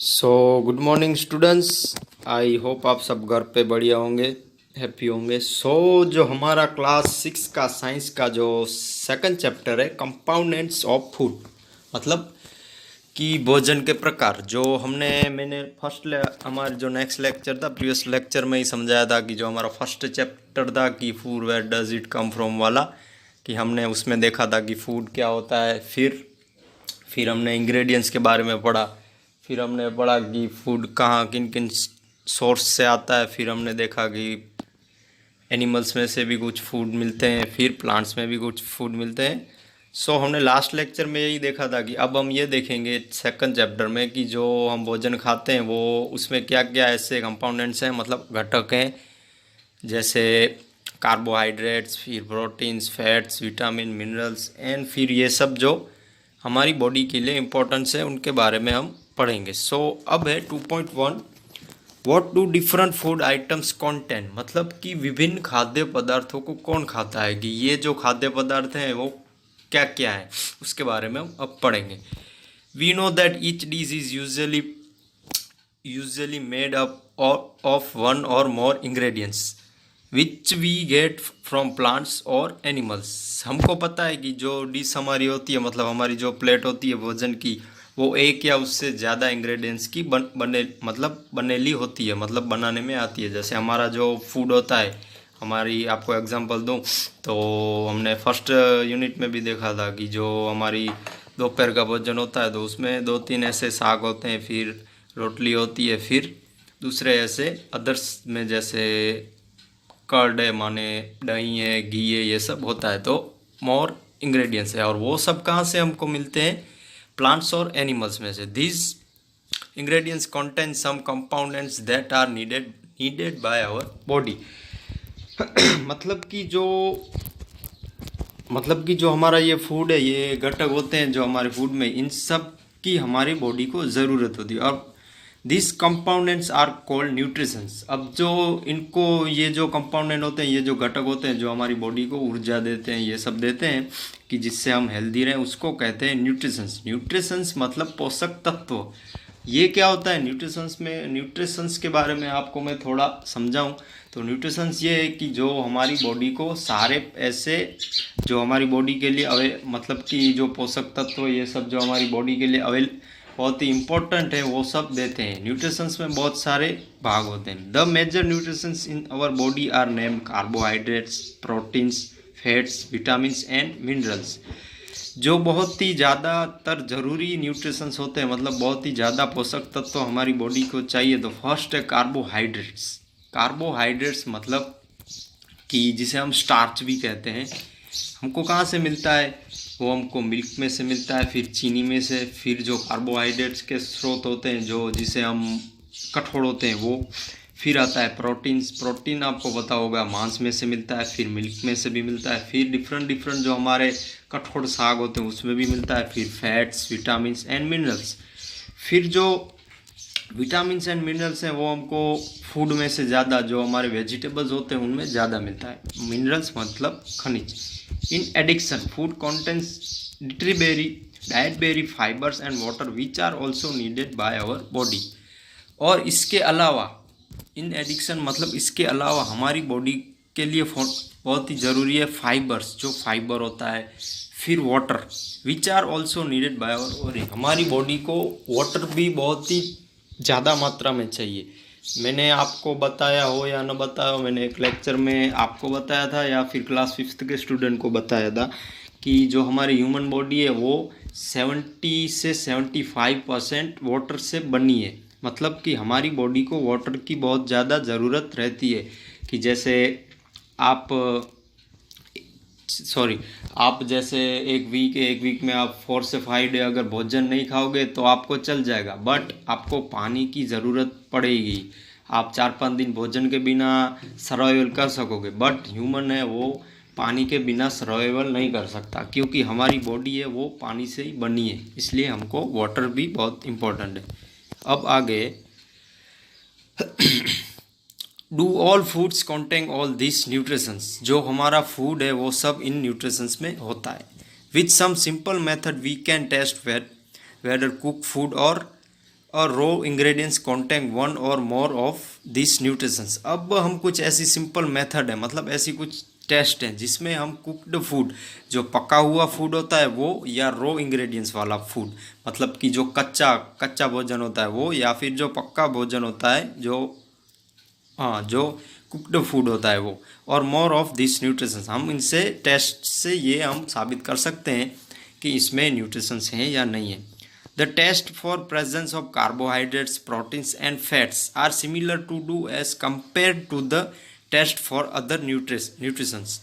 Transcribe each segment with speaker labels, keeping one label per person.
Speaker 1: So good morning students. I hope आप सब घर पे बढ़िया होंगे, हैप्पी होंगे। जो हमारा क्लास 6 का साइंस का जो सेकंड चैप्टर है कंपाउंडेंट्स ऑफ फूड, मतलब कि भोजन के प्रकार, जो मैंने हमारे जो नेक्स्ट लेक्चर था, प्रीवियस लेक्चर में ही समझाया था कि जो हमारा फर्स्ट चैप्टर था कि food where does it come from वाला, कि हमने उसमें देखा था कि फूड क्या होता है। फिर हमने इंग्रेडिएंट्स के बारे में पढ़ा। फिर हमने पढ़ा कि फूड कहाँ किन किन सोर्स से आता है। फिर हमने देखा कि एनिमल्स में से भी कुछ फूड मिलते हैं, फिर प्लांट्स में भी कुछ फूड मिलते हैं। हमने लास्ट लेक्चर में यही देखा था कि अब हम ये देखेंगे सेकंड चैप्टर में कि जो हम भोजन खाते हैं वो उसमें क्या क्या ऐसे कंपाउंडेंट्स हैं, मतलब घटक हैं, जैसे कार्बोहाइड्रेट्स, फिर proteins, fats, vitamin, minerals and फिर ये सब जो हमारी बॉडी के लिए इम्पोर्टेंस है उनके बारे में हम पढ़ेंगे। अब है 2.1, what do different food items contain, मतलब कि विभिन्न खाद्य पदार्थों को कौन खाता है, कि ये जो खाद्य पदार्थ हैं वो क्या क्या है, उसके बारे में हम अब पढ़ेंगे। We know that each dish is usually made up of one or more ingredients which we get from plants or animals. हमको पता है कि जो डिश हमारी होती है, मतलब हमारी जो प्लेट होती है भोजन की, वो एक या उससे ज़्यादा इंग्रेडिएंट्स की बनेली होती है, मतलब बनाने में आती है। जैसे हमारा जो फूड होता है, हमारी आपको एग्जांपल दूं तो हमने फर्स्ट यूनिट में भी देखा था कि जो हमारी दोपहर का भोजन होता है तो उसमें दो तीन ऐसे साग होते हैं, फिर रोटली होती है, फिर दूसरे ऐसे अदर्स में जैसे कर्ड है, माने दही है, घी है, ये सब होता है। तो मोर इंग्रेडिएंट्स है, और वो सब कहाँ से हमको मिलते हैं? प्लांट्स और एनिमल्स में से। This ingredients contain some components that are needed by our body. मतलब कि जो हमारा ये फूड है, ये घटक होते हैं जो हमारे फूड में, इन सब की हमारी बॉडी को ज़रूरत होती है। और दिस कंपाउंडेंट्स आर कॉल्ड न्यूट्रिशंस। अब जो इनको, ये जो कंपाउंडेंट होते हैं, ये जो घटक होते हैं जो हमारी बॉडी को ऊर्जा देते हैं, ये सब देते हैं कि जिससे हम हेल्दी रहें, उसको कहते हैं न्यूट्रिशंस। न्यूट्रिशंस मतलब पोषक तत्व। ये क्या होता है न्यूट्रिशंस में? न्यूट्रिशंस के बारे में आपको मैं थोड़ा समझाऊं तो न्यूट्रिशंस ये है कि जो हमारी बॉडी को सारे ऐसे, जो हमारी बॉडी के लिए मतलब कि जो पोषक तत्व, ये सब जो हमारी बॉडी के लिए बहुत ही इंपॉर्टेंट है, वो सब देते हैं। न्यूट्रिशंस में बहुत सारे भाग होते हैं। The major nutritions in our body are name carbohydrates, proteins, fats, vitamins and minerals. जो बहुत ही ज़्यादातर ज़रूरी न्यूट्रिशंस होते हैं, मतलब बहुत ही ज़्यादा पोषक तत्व हमारी बॉडी को चाहिए, तो फर्स्ट है कार्बोहाइड्रेट्स। कार्बोहाइड्रेट्स मतलब कि जिसे हम स्टार्च भी कहते हैं, हमको कहाँ से मिलता है? वो हमको मिल्क में से मिलता है, फिर चीनी में से, फिर जो कार्बोहाइड्रेट्स के स्रोत होते हैं जो जिसे हम कठोर होते हैं वो, फिर आता है प्रोटीन्स। प्रोटीन आपको पता होगा मांस में से मिलता है, फिर मिल्क में से भी मिलता है, फिर डिफरेंट जो हमारे कठोर साग होते हैं उसमें भी मिलता है, फिर फैट्स, विटामिन्स एंड मिनरल्स। फिर जो विटामिन्स एंड मिनरल्स हैं वो हमको फूड में से ज़्यादा, जो हमारे वेजिटेबल्स होते हैं उनमें ज़्यादा मिलता है। मिनरल्स मतलब खनिज। In addition food contents dietary fibres and water which are also needed by our body. और इसके अलावा, इन एडिक्शन मतलब इसके अलावा हमारी बॉडी के लिए बहुत ही ज़रूरी है फाइबर्स, जो फाइबर होता है, फिर water which are also needed by our body. हमारी बॉडी को वाटर भी बहुत ही ज़्यादा मात्रा में चाहिए। मैंने आपको बताया हो या न बताया हो, मैंने एक लेक्चर में आपको बताया था या फिर क्लास 5th के स्टूडेंट को बताया था कि जो हमारी ह्यूमन बॉडी है वो 70 से 75% वाटर से बनी है। मतलब कि हमारी बॉडी को वाटर की बहुत ज़्यादा ज़रूरत रहती है। कि जैसे आप जैसे एक वीक में आप 4 से 5 डे अगर भोजन नहीं खाओगे तो आपको चल जाएगा, बट आपको पानी की ज़रूरत पड़ेगी। आप 4-5 दिन भोजन के बिना सर्वाइवल कर सकोगे, बट ह्यूमन है वो पानी के बिना सर्वाइवल नहीं कर सकता, क्योंकि हमारी बॉडी है वो पानी से ही बनी है। इसलिए हमको वाटर भी बहुत इम्पोर्टेंट है। अब आगे, do all foods contain all this nutritions. जो हमारा फूड है वो सब इन न्यूट्रिशंस में होता है। With some simple method we can test whether cook food or or raw ingredients content one or more of this nutritions. अब हम कुछ ऐसी सिंपल मेथड है, मतलब ऐसी कुछ टेस्ट है जिसमें हम कुक्ड फूड, जो पका हुआ फूड होता है वो, या रो इंग्रेडिएंट्स वाला फूड, मतलब कि जो कच्चा कच्चा भोजन होता है वो, या फिर जो पक्का भोजन होता है जो, हाँ, जो कुक्ड फूड होता है वो, और मोर ऑफ दिस न्यूट्रिशंस, हम इनसे टेस्ट से ये हम साबित कर सकते हैं कि इसमें न्यूट्रिशंस हैं या नहीं है। The test for presence of carbohydrates, proteins and fats are similar to do as compare to the test for other nutritions.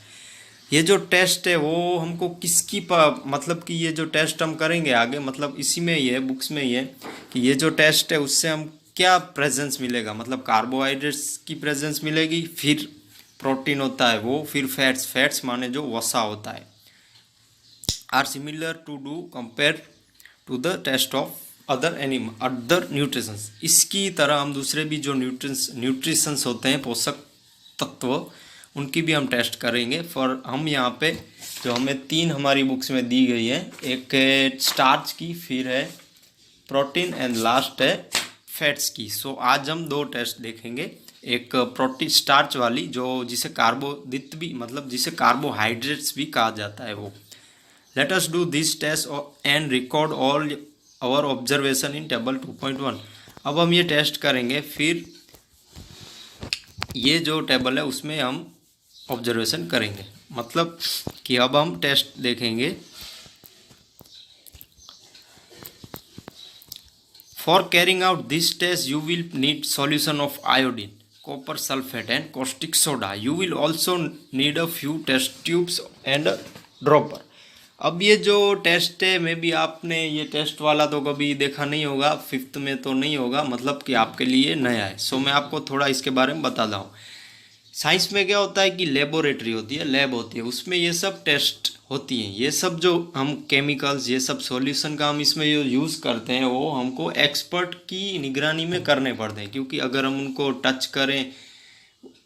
Speaker 1: ये जो टेस्ट है वो हमको किसकी मतलब कि ये जो टेस्ट हम करेंगे आगे, मतलब इसी में ही है, बुक्स में ही है कि ये जो टेस्ट है उससे हम क्या प्रेजेंस मिलेगा, मतलब कार्बोहाइड्रेट्स की प्रेजेंस मिलेगी, फिर प्रोटीन होता है वो, फिर फैट्स माने जो वसा होता है, are similar to do compare to the test of other nutritions. इसकी तरह हम दूसरे भी जो न्यूट्रिशंस होते हैं, पोषक तत्व, उनकी भी हम टेस्ट करेंगे। फॉर हम यहाँ पे जो हमें 3 हमारी बुक्स में दी गई है, एक है स्टार्च की, फिर है प्रोटीन एंड लास्ट है फैट्स की। सो आज हम 2 टेस्ट देखेंगे, एक प्रोटीन स्टार्च वाली जो जिसे कार्बोदित भी, मतलब जिसे कार्बोहाइड्रेट्स भी कहा जाता है वो। Let us do this test and record all our observation in table 2.1। अब हम ये टेस्ट करेंगे, फिर ये जो टेबल है उसमें हम ऑब्जर्वेशन करेंगे, मतलब कि अब हम टेस्ट देखेंगे। For carrying out this test, you will need solution of iodine, copper sulfate and caustic soda. You will also need a few test tubes and a dropper. अब ये जो टेस्ट है, मे बी आपने ये test वाला तो कभी देखा नहीं होगा, 5th में तो नहीं होगा, मतलब कि आपके लिए नया है। सो मैं आपको थोड़ा इसके बारे में बताता हूँ। साइंस में क्या होता है कि लेबोरेटरी होती है, लैब होती है, उसमें ये सब टेस्ट होती हैं। ये सब जो हम केमिकल्स, ये सब सॉल्यूशन का हम इसमें जो यूज़ करते हैं वो हमको एक्सपर्ट की निगरानी में करने पड़ते हैं, क्योंकि अगर हम उनको टच करें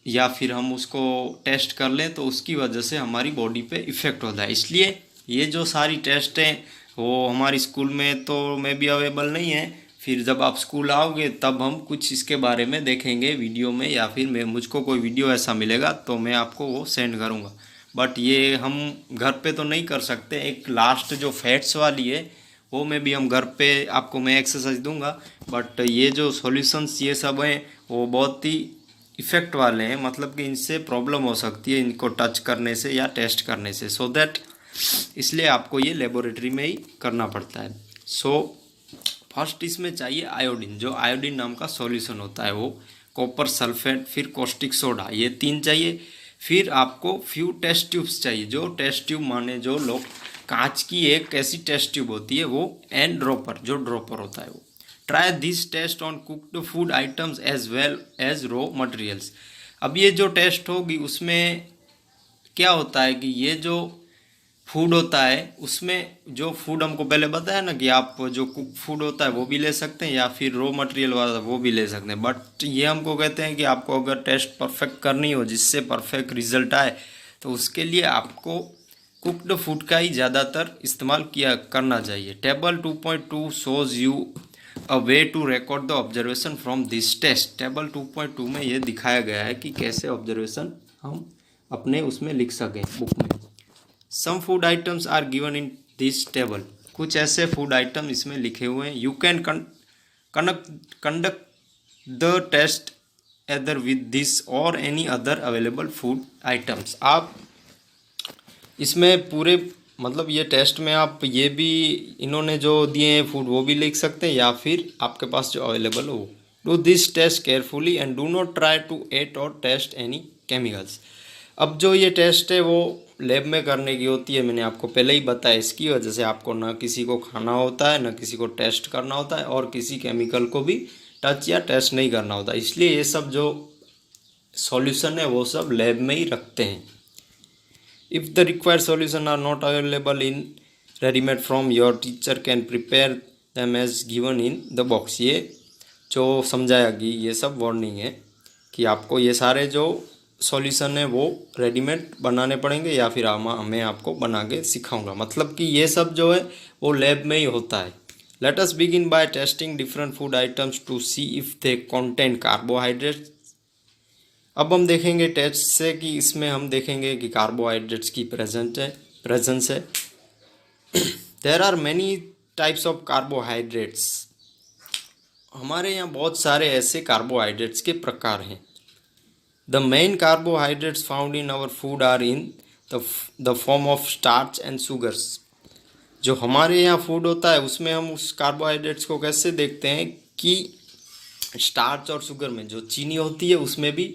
Speaker 1: या फिर हम उसको टेस्ट कर लें तो उसकी वजह से हमारी बॉडी पे इफ़ेक्ट होता है। इसलिए ये जो सारी टेस्ट हैं वो हमारी स्कूल में तो मे बी अवेलेबल नहीं है, फिर जब आप स्कूल आओगे तब हम कुछ इसके बारे में देखेंगे वीडियो में, या फिर मैं मुझको कोई वीडियो ऐसा मिलेगा तो मैं आपको वो सेंड करूँगा। बट ये हम घर पे तो नहीं कर सकते। एक लास्ट जो फैट्स वाली है वो में भी हम घर पे आपको मैं एक्सरसाइज दूंगा, बट ये जो सॉल्यूशंस ये सब हैं वो बहुत ही इफ़ेक्ट वाले हैं, मतलब कि इनसे प्रॉब्लम हो सकती है इनको टच करने से या टेस्ट करने से। सो दैट इसलिए आपको ये लेबोरेटरी में ही करना पड़ता है। सो फर्स्ट इसमें चाहिए आयोडीन, जो आयोडीन नाम का सॉल्यूशन होता है वो, कॉपर सल्फेट, फिर कॉस्टिक सोडा, ये 3 चाहिए। फिर आपको फ्यू टेस्ट ट्यूब्स चाहिए, जो टेस्ट ट्यूब माने जो लोग कांच की एक ऐसी टेस्ट ट्यूब होती है वो, एंड ड्रॉपर, जो ड्रॉपर होता है वो। Try this test on cooked food items as well as raw materials. अब ये जो टेस्ट होगी उसमें क्या होता है कि ये जो फूड होता है उसमें जो फूड हमको पहले बताया ना कि आप जो कुक फूड होता है वो भी ले सकते हैं या फिर रॉ मटेरियल वाला वो भी ले सकते हैं, बट ये हमको कहते हैं कि आपको अगर टेस्ट परफेक्ट करनी हो जिससे परफेक्ट रिजल्ट आए तो उसके लिए आपको कुक्ड फूड का ही ज़्यादातर इस्तेमाल करना चाहिए। Table 2.2 shows you a way to record the observation from this test. Table 2.2 में ये दिखाया गया है कि कैसे ऑब्जर्वेशन हम अपने उसमें लिख सकें बुक में। Some food items are given in this table. कुछ ऐसे फूड आइटम इसमें लिखे हुए हैं। You can conduct the test either with this or any other available food items. आप इसमें पूरे मतलब ये टेस्ट में आप ये भी इन्होंने जो दिए हैं फूड वो भी लिख सकते हैं या फिर आपके पास जो अवेलेबल हो। Do this test carefully and do not try to eat or taste any chemicals. अब जो ये टेस्ट है वो लैब में करने की होती है, मैंने आपको पहले ही बताया। इसकी वजह से आपको ना किसी को खाना होता है ना किसी को टेस्ट करना होता है और किसी केमिकल को भी टच या टेस्ट नहीं करना होता। इसलिए ये सब जो सॉल्यूशन है वो सब लैब में ही रखते हैं। If the required solution are not available in readymade from your teacher can prepare them as given in the box. ये जो समझाया कि ये सब वार्निंग है कि आपको ये सारे जो सॉल्यूशन है वो रेडीमेड बनाने पड़ेंगे या फिर मैं आपको बना के सिखाऊंगा। मतलब कि ये सब जो है वो लैब में ही होता है। Let us begin by testing different food items to see if they contain carbohydrates. अब हम देखेंगे टेस्ट से कि इसमें हम देखेंगे कि कार्बोहाइड्रेट्स की प्रेजेंस है। There are many types of carbohydrates. हमारे यहाँ बहुत सारे ऐसे कार्बोहाइड्रेट्स के प्रकार हैं। The main carbohydrates found in our food are in the form of starch and sugars. जो हमारे यहाँ फूड होता है उसमें हम उस कार्बोहाइड्रेट्स को कैसे देखते हैं कि स्टार्च और शुगर में जो चीनी होती है उसमें भी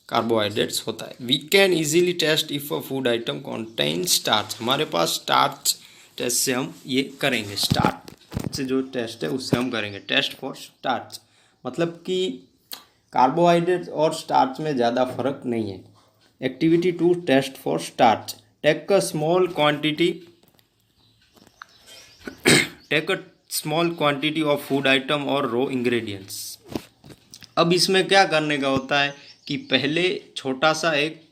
Speaker 1: कार्बोहाइड्रेट्स होता है। We can easily test if a food item contain starch. हमारे पास स्टार्च टेस्ट से हम ये करेंगे, स्टार्च से जो टेस्ट है उससे हम करेंगे टेस्ट फॉर स्टार्च। मतलब कि कार्बोहाइड्रेट्स और स्टार्च में ज़्यादा फर्क नहीं है। Activity to test for starch. Take a small quantity of food item or raw ingredients. अब इसमें क्या करने का होता है कि पहले छोटा सा एक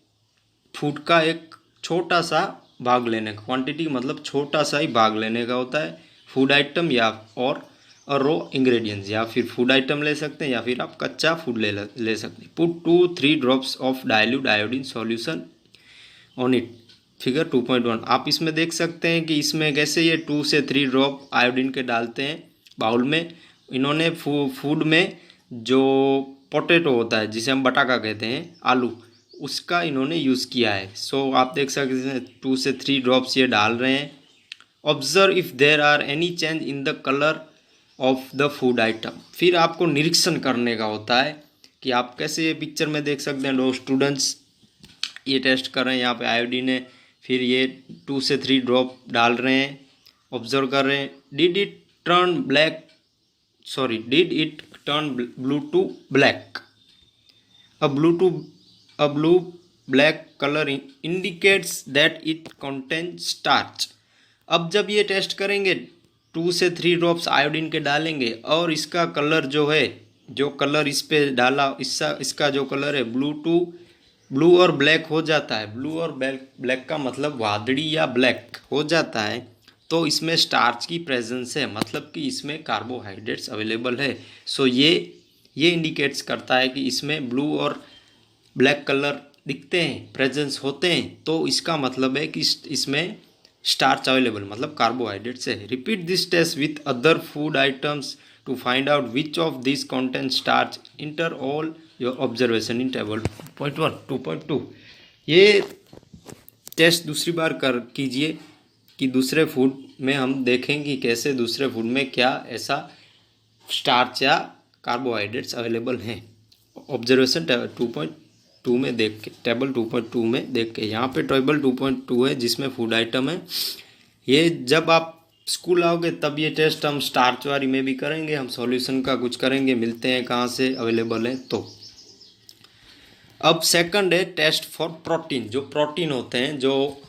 Speaker 1: फूड का एक छोटा सा भाग लेने का, क्वांटिटी मतलब छोटा सा ही भाग लेने का होता है फूड आइटम या और रो इंग्रेडिएंट्स, या फिर फूड आइटम ले सकते हैं या फिर आप कच्चा फूड ले सकते हैं। Put 2-3 drops of dilute iodine solution on it. Figure 2.1 आप इसमें देख सकते हैं कि इसमें कैसे ये 2 से 3 ड्रॉप आयोडीन के डालते हैं बाउल में। इन्होंने फूड में जो पोटैटो होता है जिसे हम बटाका कहते हैं, आलू, उसका इन्होंने यूज़ किया है। सो आप देख सकते हैं 2 से 3 ड्रॉप्स ये डाल रहे हैं। Observe if there are any change in the colour of the food item. फिर आपको निरीक्षण करने का होता है कि आप कैसे, ये पिक्चर में देख सकते हैं दो स्टूडेंट्स ये टेस्ट कर रहे हैं। यहाँ पे आयोडीन है, फिर ये 2 से 3 ड्रॉप डाल रहे हैं, ऑब्जर्व कर रहे हैं। Did it turn blue to black? A blue black color indicates that it contains starch। अब जब ये टेस्ट करेंगे 2 से 3 ड्रॉप्स आयोडीन के डालेंगे और इसका कलर जो है, जो कलर इस पे डाला, इसका जो कलर है ब्लू और ब्लैक हो जाता है। ब्लू और ब्लैक का मतलब वादड़ी या ब्लैक हो जाता है, तो इसमें स्टार्च की प्रेजेंस है, मतलब कि इसमें कार्बोहाइड्रेट्स अवेलेबल है। सो ये इंडिकेट्स करता है कि इसमें ब्लू और ब्लैक कलर दिखते हैं, प्रेजेंस होते हैं, तो इसका मतलब है कि इसमें स्टार्च अवेलेबल, मतलब कार्बोहाइड्रेट्स है। Repeat this test with other food items to find out which of this contain starch. Enter all your observation in table 2.2। ये टेस्ट दूसरी बार कीजिए कि दूसरे फूड में हम देखें कि कैसे दूसरे फूड में क्या ऐसा स्टार्च या कार्बोहाइड्रेट्स अवेलेबल हैं। ऑब्जर्वेशन टेबल 2.2 में देख के, टेबल 2.2 में देख के, यहाँ पे टेबल 2.2 है जिसमें फूड आइटम है। ये जब आप स्कूल आओगे तब ये टेस्ट हम स्टार्च वाली में भी करेंगे, हम सॉल्यूशन का कुछ करेंगे, मिलते हैं कहाँ से अवेलेबल है। तो अब सेकंड है टेस्ट फॉर प्रोटीन। जो प्रोटीन होते हैं जो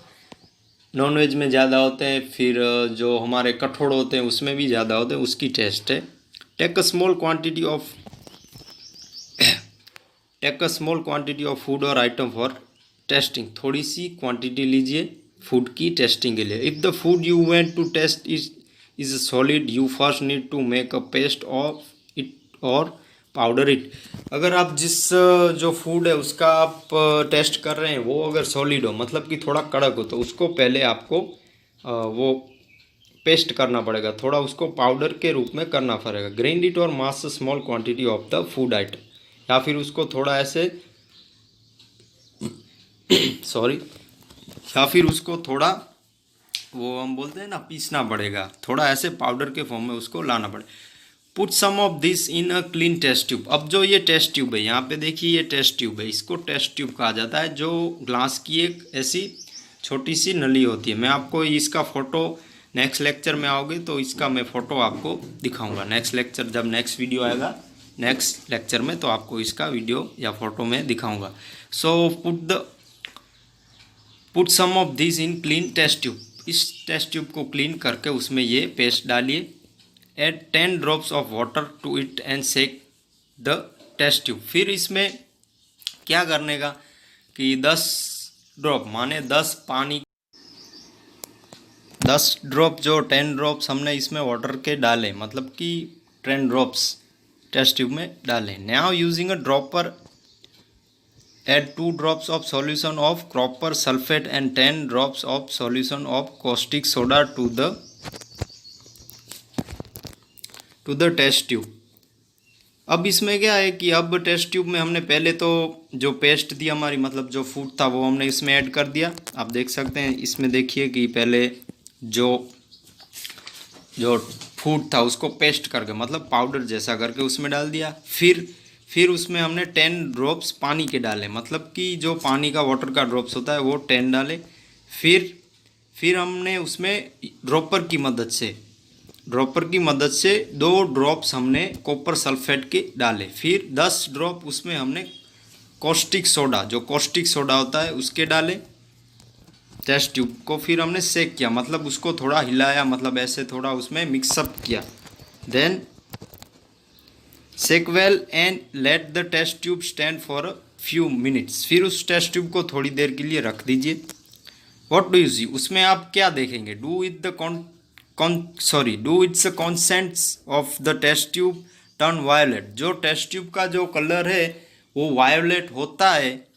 Speaker 1: नॉनवेज में ज़्यादा होते हैं, फिर जो हमारे कठोर होते हैं उसमें भी ज़्यादा होते हैं, उसकी टेस्ट है। Take a small quantity of food or item for testing. थोड़ी सी क्वांटिटी लीजिए फूड की टेस्टिंग के लिए। If the food you want to test is solid, you first need to make a paste of it or powder it. अगर आप जिस जो फूड है उसका आप टेस्ट कर रहे हैं वो अगर सॉलिड हो, मतलब कि थोड़ा कड़क हो, तो उसको पहले आपको वो पेस्ट करना पड़ेगा, थोड़ा उसको पाउडर के रूप में करना पड़ेगा। ग्राइंड इट और mass small quantity of the food item, या फिर उसको थोड़ा ऐसे या फिर उसको थोड़ा वो हम बोलते हैं ना, पीसना पड़ेगा, थोड़ा ऐसे पाउडर के फॉर्म में उसको लाना पड़ेगा। Put some of this in a clean test tube. अब जो ये टेस्ट ट्यूब है, यहाँ पे देखिए ये टेस्ट ट्यूब है, इसको टेस्ट ट्यूब कहा जाता है, जो ग्लास की एक ऐसी छोटी सी नली होती है। मैं आपको इसका फ़ोटो नेक्स्ट लेक्चर में आओगे तो इसका मैं फ़ोटो आपको दिखाऊंगा। नेक्स्ट लेक्चर जब नेक्स्ट वीडियो आएगा नेक्स्ट लेक्चर में, तो आपको इसका वीडियो या फ़ोटो में दिखाऊंगा। So put some of this in clean test tube. इस टेस्ट ट्यूब को क्लीन करके उसमें ये पेस्ट डालिए। Add 10 drops of water to it and shake the test tube. फिर इसमें क्या करने का कि 10 ड्रॉप माने 10 10 ड्रॉप जो 10 ड्रॉप्स हमने इसमें वाटर के डाले, मतलब कि 10 ड्रॉप्स टेस्ट ट्यूब में डालें। Now using a dropper add 2 drops of solution of copper sulfate and 10 drops of solution of caustic soda to the test tube। अब इसमें क्या है कि अब टेस्ट ट्यूब में हमने पहले तो जो पेस्ट थी हमारी, मतलब जो फूड था वो हमने इसमें ऐड कर दिया। आप देख सकते हैं इसमें, देखिए कि पहले जो फूड था उसको पेस्ट करके, मतलब पाउडर जैसा करके उसमें डाल दिया। फिर उसमें हमने 10 ड्रॉप्स पानी के डाले, मतलब कि जो पानी का वाटर का ड्रॉप्स होता है वो 10 डाले। फिर हमने उसमें ड्रॉपर की मदद से 2 ड्रॉप्स हमने कॉपर सल्फेट के डाले। फिर 10 ड्रॉप उसमें हमने कॉस्टिक सोडा होता है उसके डाले टेस्ट ट्यूब को। फिर हमने सेक किया, मतलब उसको थोड़ा हिलाया, मतलब ऐसे थोड़ा उसमें मिक्सअप किया। Then shake well and let the test tube stand for a few minutes. फिर उस टेस्ट ट्यूब को थोड़ी देर के लिए रख दीजिए। व्हाट डू यू सी, उसमें आप क्या देखेंगे, do its contents of the test tube turn violet. जो टेस्ट ट्यूब का जो कलर है वो वायोलेट होता है,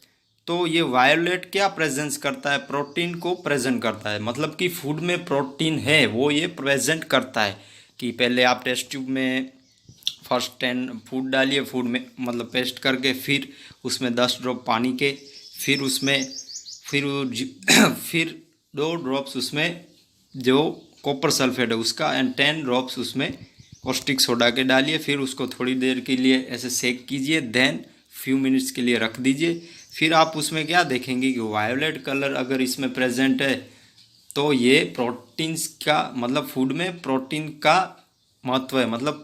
Speaker 1: तो ये वायोलेट क्या प्रेजेंस करता है, प्रोटीन को प्रेजेंट करता है, मतलब कि फूड में प्रोटीन है वो ये प्रेजेंट करता है। कि पहले आप टेस्ट ट्यूब में फर्स्ट 10 फूड डालिए, फूड में मतलब पेस्ट करके, फिर उसमें 10 ड्रॉप पानी के, फिर 2 ड्रॉप्स उसमें जो कॉपर सल्फेट है उसका, एंड 10 ड्रॉप्स उसमें कॉस्टिक सोडा के डालिए। फिर उसको थोड़ी देर के लिए ऐसे सेक कीजिए, देन फ्यू मिनट्स के लिए रख दीजिए। फिर आप उसमें क्या देखेंगे कि वायोलेट कलर अगर इसमें प्रेजेंट है तो ये प्रोटीन्स का, मतलब फूड में प्रोटीन का महत्व है, मतलब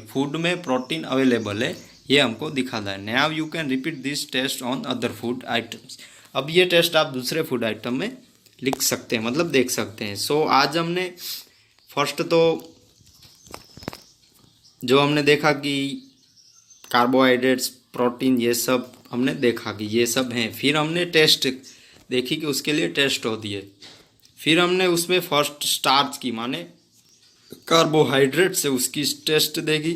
Speaker 1: फूड में प्रोटीन अवेलेबल है, ये हमको दिखाता है। Now you can repeat this test on other food items. अब ये टेस्ट आप दूसरे फूड आइटम में लिख सकते हैं, मतलब देख सकते हैं। सो आज हमने फर्स्ट तो जो हमने देखा कि कार्बोहाइड्रेट्स, प्रोटीन, ये सब हमने देखा कि ये सब हैं। फिर हमने टेस्ट देखी कि उसके लिए टेस्ट होती है। फिर हमने उसमें फर्स्ट स्टार्च की, माने कार्बोहाइड्रेट से उसकी टेस्ट देखी,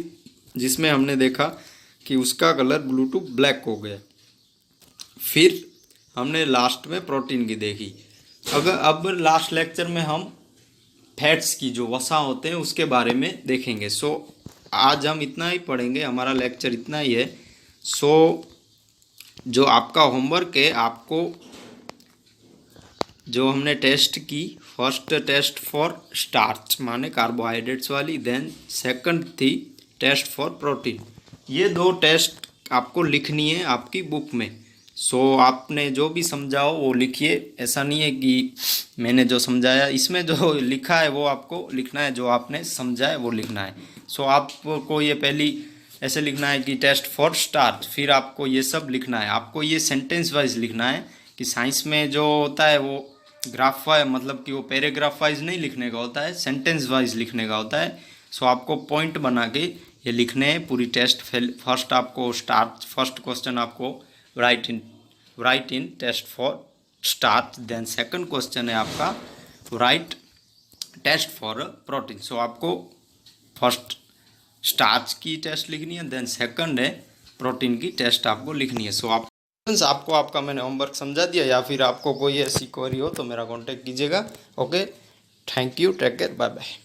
Speaker 1: जिसमें हमने देखा कि उसका कलर ब्लू टू ब्लैक हो गया। फिर हमने लास्ट में प्रोटीन की देखी। अब लास्ट लेक्चर में हम फैट्स की, जो वसा होते हैं, उसके बारे में देखेंगे। सो आज हम इतना ही पढ़ेंगे, हमारा लेक्चर इतना ही है। सो जो आपका होमवर्क है, आपको जो हमने टेस्ट की, फर्स्ट टेस्ट फॉर स्टार्च माने कार्बोहाइड्रेट्स वाली, देन सेकंड थी टेस्ट फॉर प्रोटीन। ये 2 टेस्ट आपको लिखनी है आपकी बुक में। सो आपने जो भी समझा हो वो लिखिए। ऐसा नहीं है कि मैंने जो समझाया, इसमें जो लिखा है वो आपको लिखना है, जो आपने समझा है वो लिखना है। सो आपको ये पहली ऐसे लिखना है कि टेस्ट फॉर स्टार्च, फिर आपको ये सब लिखना है। आपको ये सेंटेंस वाइज लिखना है कि साइंस में जो होता है वो ग्राफ वाइज, मतलब कि वो पैराग्राफ वाइज नहीं लिखने का होता है, सेंटेंस वाइज लिखने का होता है। सो आपको पॉइंट बना के ये लिखने हैं पूरी टेस्ट। फर्स्ट आपको स्टार्च, फर्स्ट क्वेश्चन आपको write in test for starch, then second question है आपका write test for protein. So आपको फर्स्ट स्टार्च की टेस्ट लिखनी है, देन सेकंड है प्रोटीन की टेस्ट आपको लिखनी है। सो आपको आपका मैंने होमवर्क समझा दिया, या फिर आपको कोई ऐसी क्वेरी हो तो मेरा कांटेक्ट कीजिएगा। Okay, thank you, take care, bye bye.